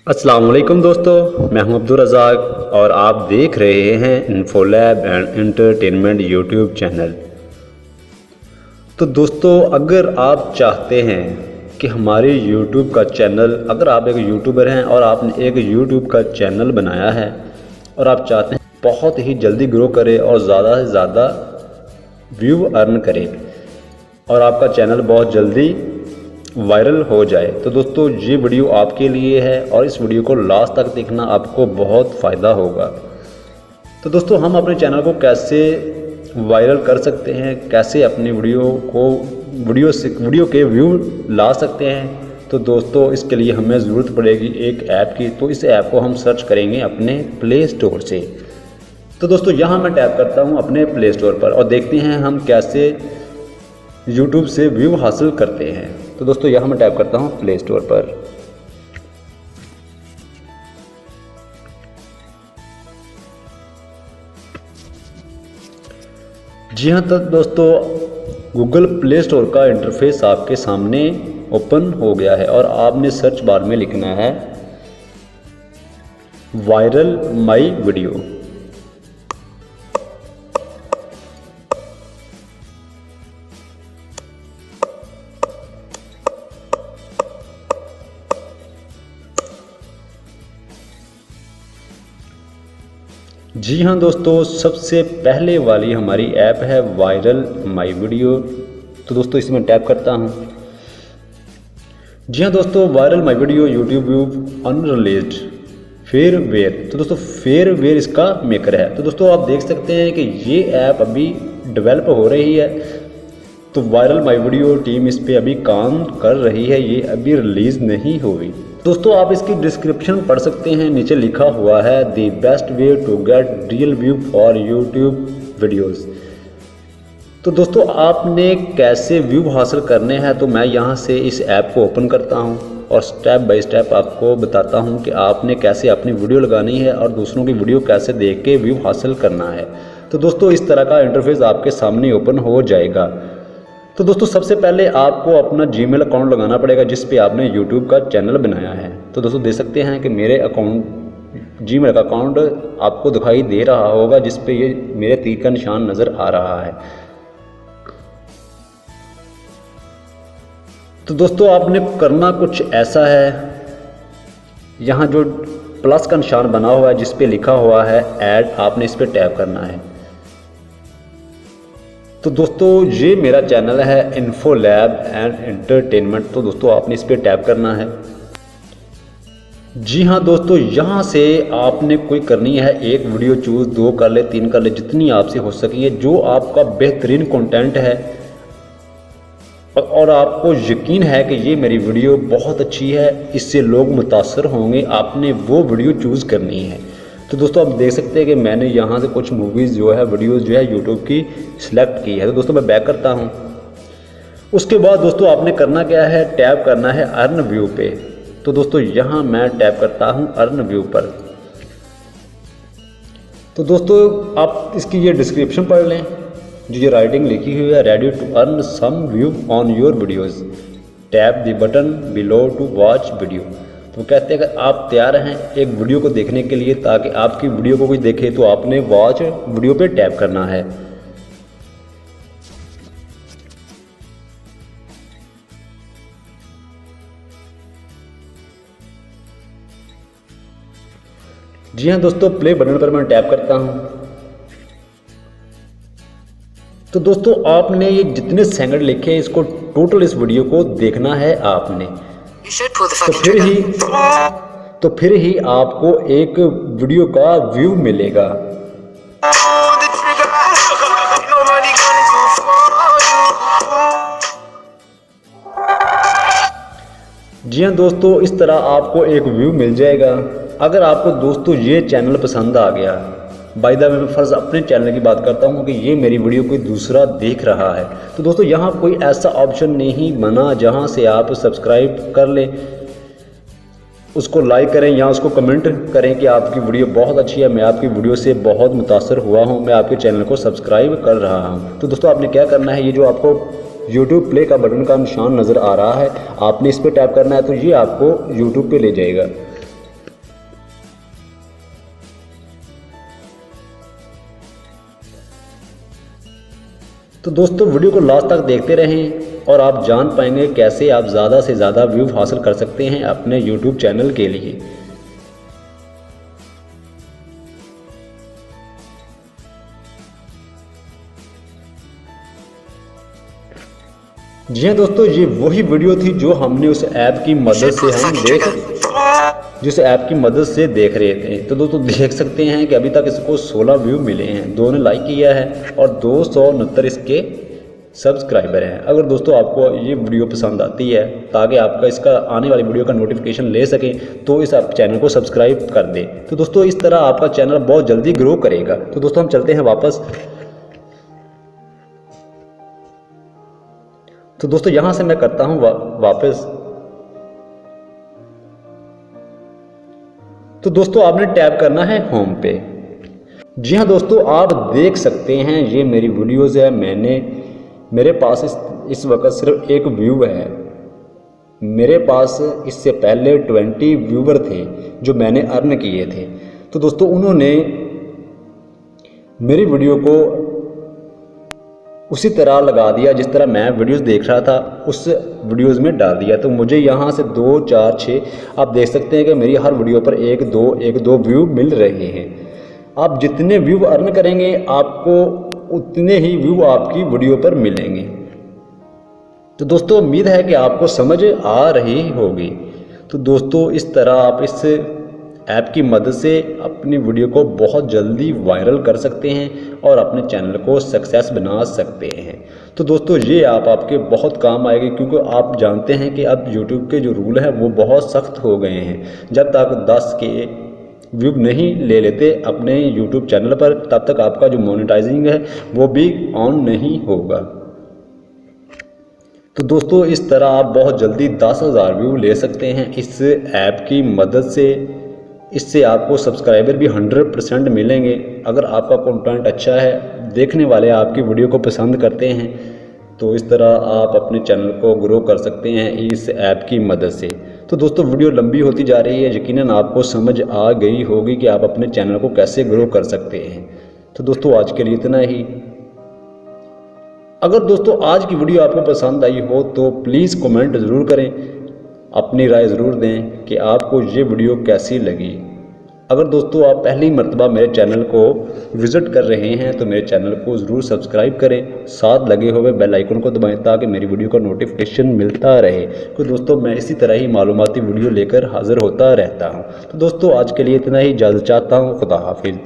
अस्सलाम वालेकुम दोस्तों, मैं हूं अब्दुल रज़ाक और आप देख रहे हैं इन्फोलैब एंड एंटरटेनमेंट यूट्यूब चैनल। तो दोस्तों, अगर आप चाहते हैं कि हमारे यूट्यूब का चैनल, अगर आप एक यूट्यूबर हैं और आपने एक यूट्यूब का चैनल बनाया है और आप चाहते हैं बहुत ही जल्दी ग्रो करे और ज़्यादा से ज़्यादा व्यू अर्न करे और आपका चैनल बहुत जल्दी वायरल हो जाए, तो दोस्तों ये वीडियो आपके लिए है और इस वीडियो को लास्ट तक देखना, आपको बहुत फ़ायदा होगा। तो दोस्तों, हम अपने चैनल को कैसे वायरल कर सकते हैं, कैसे अपनी वीडियो के व्यू ला सकते हैं। तो दोस्तों, इसके लिए हमें ज़रूरत पड़ेगी एक ऐप की। तो इस ऐप को हम सर्च करेंगे अपने प्ले स्टोर से। तो दोस्तों, यहाँ मैं टैप करता हूँ अपने प्ले स्टोर पर और देखते हैं हम कैसे यूट्यूब से व्यू हासिल करते हैं। तो दोस्तों, यहाँ मैं टैप करता हूँ प्ले स्टोर पर। जी हाँ, तो दोस्तों, गूगल प्ले स्टोर का इंटरफेस आपके सामने ओपन हो गया है और आपने सर्च बार में लिखना है वायरल माई वीडियो। जी हाँ दोस्तों, सबसे पहले वाली हमारी ऐप है वायरल माई वीडियो। तो दोस्तों, इसमें टैप करता हूँ। जी हाँ दोस्तों, viral my video YouTube view unreleased fairware. तो दोस्तों, फेयरवेयर इसका मेकर है। तो दोस्तों, आप देख सकते हैं कि ये ऐप अभी डेवलप हो रही है। तो वायरल माई वीडियो टीम इस पर अभी काम कर रही है, ये अभी रिलीज़ नहीं हुई। दोस्तों, आप इसकी डिस्क्रिप्शन पढ़ सकते हैं, नीचे लिखा हुआ है the best way to get real view for YouTube videos. तो दोस्तों, आपने कैसे व्यू हासिल करने हैं, तो मैं यहाँ से इस ऐप को ओपन करता हूँ और स्टेप बाय स्टेप आपको बताता हूँ कि आपने कैसे अपनी वीडियो लगानी है और दूसरों की वीडियो कैसे देख के व्यू हासिल करना है। तो दोस्तों, इस तरह का इंटरफेस आपके सामने ओपन हो जाएगा। तो दोस्तों, सबसे पहले आपको अपना जीमेल अकाउंट लगाना पड़ेगा जिस पे आपने यूट्यूब का चैनल बनाया है। तो दोस्तों, देख सकते हैं कि मेरे जीमेल का अकाउंट आपको दिखाई दे रहा होगा जिस पे ये मेरे तीर का निशान नज़र आ रहा है। तो दोस्तों, आपने करना कुछ ऐसा है, यहाँ जो प्लस का निशान बना हुआ है जिस पे लिखा हुआ है ऐड, आपने इस पर टैप करना है। तो दोस्तों, ये मेरा चैनल है इन्फोलैब एंड एंटरटेनमेंट। तो दोस्तों, आपने इस पर टैप करना है। जी हाँ दोस्तों, यहाँ से आपने कोई करनी है एक वीडियो चूज़, 2 कर ले, 3 कर ले, जितनी आपसे हो सके, जो आपका बेहतरीन कंटेंट है और आपको यकीन है कि ये मेरी वीडियो बहुत अच्छी है, इससे लोग मुतासर होंगे, आपने वो वीडियो चूज़ करनी है। तो दोस्तों, आप देख सकते हैं कि मैंने यहाँ से कुछ मूवीज़ जो है, वीडियोज़ जो है यूट्यूब की सिलेक्ट की है। तो दोस्तों, मैं बैक करता हूँ। उसके बाद दोस्तों, आपने करना क्या है, टैप करना है अर्न व्यू पे। तो दोस्तों, यहाँ मैं टैप करता हूँ अर्न व्यू पर। तो दोस्तों, आप इसकी ये डिस्क्रिप्शन पढ़ लें, जो ये राइटिंग लिखी हुई है, ready to earn some view on your videos, tap the button below to watch video. तो कहते हैं कि आप तैयार हैं एक वीडियो को देखने के लिए, ताकि आपकी वीडियो को कोई देखे, तो आपने वॉच वीडियो पे टैप करना है। जी हाँ दोस्तों, प्ले बटन पर मैं टैप करता हूँ। तो दोस्तों, आपने ये जितने सेकंड लिखे हैं, इसको टोटल इस वीडियो को देखना है आपने। तो फिर ही आपको एक वीडियो का व्यू मिलेगा। जी हाँ दोस्तों, इस तरह आपको एक व्यू मिल जाएगा। अगर आपको दोस्तों ये चैनल पसंद आ गया, बाय द वे मैं फ़र्ज़ अपने चैनल की बात करता हूँ कि ये मेरी वीडियो कोई दूसरा देख रहा है, तो दोस्तों, यहाँ कोई ऐसा ऑप्शन नहीं बना जहाँ से आप सब्सक्राइब कर लें, उसको लाइक करें या उसको कमेंट करें कि आपकी वीडियो बहुत अच्छी है, मैं आपकी वीडियो से बहुत मुतासर हुआ हूँ, मैं आपके चैनल को सब्सक्राइब कर रहा हूँ। तो दोस्तों, आपने क्या करना है, ये जो आपको YouTube प्ले का बटन का निशान नज़र आ रहा है, आपने इस पर टैप करना है, तो ये आपको YouTube पे ले जाएगा। तो दोस्तों वीडियो को लास्ट तक देखते रहें और आप जान पाएंगे कैसे आप ज़्यादा से ज़्यादा व्यू हासिल कर सकते हैं अपने यूट्यूब चैनल के लिए। जी हाँ दोस्तों, ये वही वीडियो थी जो हमने उस ऐप की मदद से देख रहे थे। तो दोस्तों देख सकते हैं कि अभी तक इसको 16 व्यू मिले हैं, 2 ने लाइक किया है और 269 इसके सब्सक्राइबर हैं। अगर दोस्तों आपको ये वीडियो पसंद आती है, ताकि आपका इसका आने वाली वीडियो का नोटिफिकेशन ले सकें, तो इस आप चैनल को सब्सक्राइब कर दें। तो दोस्तों इस तरह आपका चैनल बहुत जल्दी ग्रो करेगा। तो दोस्तों हम चलते हैं वापस। तो दोस्तों यहाँ से मैं करता हूँ वापस। तो दोस्तों आपने टैप करना है होम पे। जी हाँ दोस्तों, आप देख सकते हैं ये मेरी वीडियोस है। मेरे पास इस वक्त सिर्फ एक व्यू है। मेरे पास इससे पहले 20 व्यूवर थे जो मैंने अर्न किए थे। तो दोस्तों उन्होंने मेरी वीडियो को उसी तरह लगा दिया जिस तरह मैं वीडियोस देख रहा था, उस वीडियोस में डाल दिया। तो मुझे यहाँ से 2, 4, 6 आप देख सकते हैं कि मेरी हर वीडियो पर 1, 2 व्यू मिल रहे हैं। आप जितने व्यू अर्न करेंगे आपको उतने ही व्यू आपकी वीडियो पर मिलेंगे। तो दोस्तों उम्मीद है कि आपको समझ आ रही होगी। तो दोस्तों इस तरह आप इस ऐप की मदद से अपनी वीडियो को बहुत जल्दी वायरल कर सकते हैं और अपने चैनल को सक्सेस बना सकते हैं। तो दोस्तों ये ऐप आपके बहुत काम आएगी, क्योंकि आप जानते हैं कि अब यूट्यूब के जो रूल हैं वो बहुत सख्त हो गए हैं। जब तक 10 के व्यू नहीं ले लेते अपने यूट्यूब चैनल पर, तब तक आपका जो मोनेटाइजिंग है वो भी ऑन नहीं होगा। तो दोस्तों इस तरह आप बहुत जल्दी 10,000 व्यू ले सकते हैं इस ऐप की मदद से। इससे आपको सब्सक्राइबर भी 100% मिलेंगे। अगर आपका कंटेंट अच्छा है, देखने वाले आपकी वीडियो को पसंद करते हैं, तो इस तरह आप अपने चैनल को ग्रो कर सकते हैं इस ऐप की मदद से। तो दोस्तों वीडियो लंबी होती जा रही है, यकीनन आपको समझ आ गई होगी कि आप अपने चैनल को कैसे ग्रो कर सकते हैं। तो दोस्तों आज के लिए इतना ही। अगर दोस्तों आज की वीडियो आपको पसंद आई हो तो प्लीज़ कमेंट ज़रूर करें, अपनी राय ज़रूर दें कि आपको ये वीडियो कैसी लगी। अगर दोस्तों आप पहली मर्तबा मेरे चैनल को विज़िट कर रहे हैं तो मेरे चैनल को ज़रूर सब्सक्राइब करें, साथ लगे हुए बेल आइकन को दबाएं ताकि मेरी वीडियो का नोटिफिकेशन मिलता रहे। तो दोस्तों मैं इसी तरह ही मालूमाती वीडियो लेकर हाज़िर होता रहता हूँ। तो दोस्तों आज के लिए इतना ही, इजाज़त चाहता हूँ। खुदा हाफिज़।